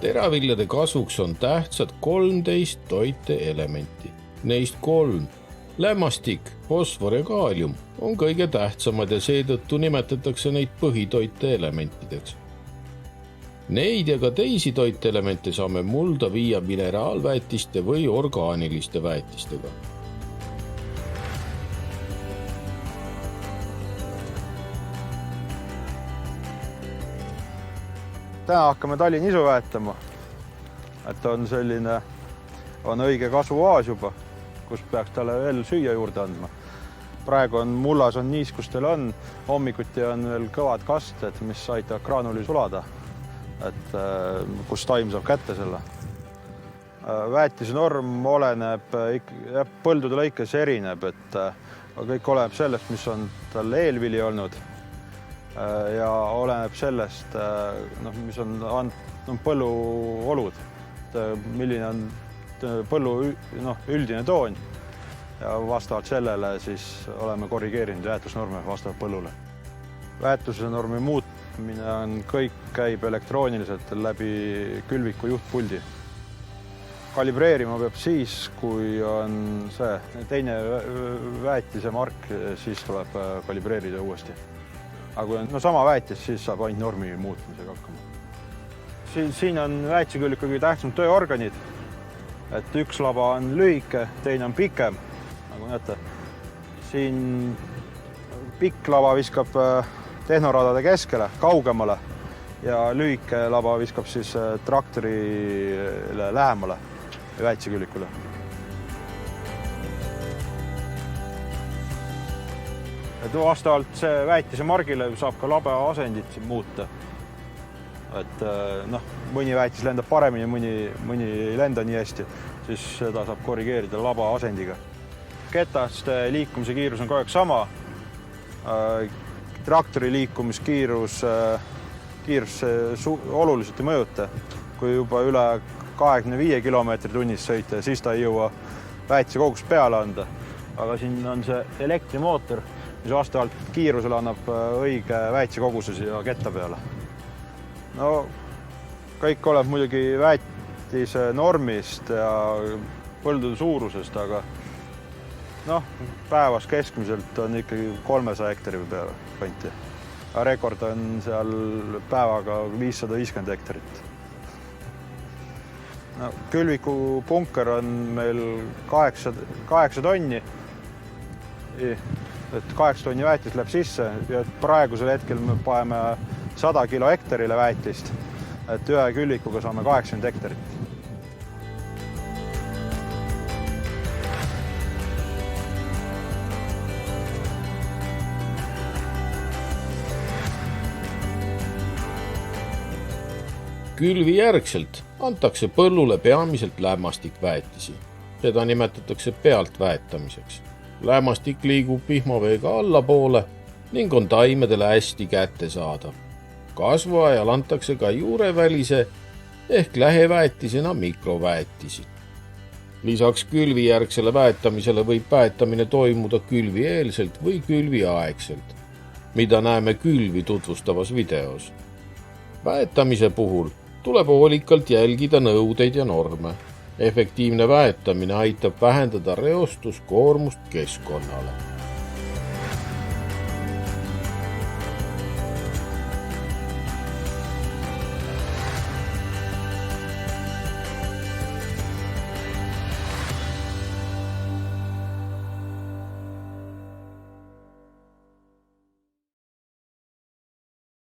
Teraviljade kasvuks on tähtsad 13 toiteelementi. Neist 3, lämmastik, fosfor ja kaalium, on kõige tähtsamad ja seetõttu nimetatakse neid põhitoiteelementideks. Neid ja ka teisi toiteelemente saame mulda viia mineraalväetiste või orgaaniliste väetistega. Täna hakkame talinisu väetama, et on õige kasvuaas juba, kus peaks talle veel süüa juurde andma. Praegu on mullas on niiskustel on, hommikuti on veel kõvad kasted, mis aitavad graanuli sulada, et kus taim saab kätte selle. Väetise norm oleneb, põldude lõikes erineb, et kõik oleneb sellest, mis on tal eelvili olnud. Ja oleneb sellest, mis on põlluolud, milline on põllu üldine toon ja vastavalt sellele siis oleme korrigeerinud väetusnorme vastavalt põllule. Väetuse normi muutmine kõik käib elektrooniliselt läbi külviku juhtpuldi. Kalibreerima peab siis, kui on see teine väetise mark, siis tuleb kalibreerida uuesti. Aga kui on sama väetis, siis saab ainult normi muutmisega hakkama. Siin on väetise külviku kõige tähtsam tööorganid, et üks laba on lühike, teine on pikem, nagu näete. Siin pikk laba viskab tehnoradade keskele, kaugemale ja lühike laba viskab siis traktorile lähemale väetise külvikule. Vastavalt see väetise margile saab ka laba asendit siin muuta. Et mõni väetis lendab paremini, mõni ei lenda nii hästi, siis seda saab korrigeerida laba asendiga. Ketaste liikumise kiirus on kogu aeg sama. Traktori liikumiskiirus oluliselt ei mõjuta. Kui juba üle 25 kilomeetri tunnis sõita, siis ta ei jõua väetise kogust peale anda. Aga siin on see elektrimootor, mis vastavalt kiirusele annab õige väetise koguse siia ketta peale. Kõik oleneb muidugi väetise normist ja põldude suurusest, aga päevas keskmiselt on ikkagi 300 hektari peale kanti. Rekord on seal päevaga 550 hektarit. Külviku punker on meil 8 tonni. 8 tonni väetist läheb sisse ja praegusel hetkel me paneme 100 kilo hektarile väetist, et ühe külvikuga saame 80 hektarit. Külvi järgselt antakse põllule peamiselt lämmastikväetisi. Seda nimetatakse pealt väetamiseks. Lämmastik liigub vihmaveega allapoole ning on taimedele hästi kättesaadav. Kasvuajal antakse ka juurevälise ehk läheväetisena mikroväetisi. Lisaks külvijärgsele väetamisele võib väetamine toimuda külvieelselt või külviaegselt, mida näeme külvi tutvustavas videos. Väetamise puhul tuleb hoolikalt jälgida nõudeid ja norme. Efektiivne väetamine aitab vähendada reostuskoormust keskkonnale.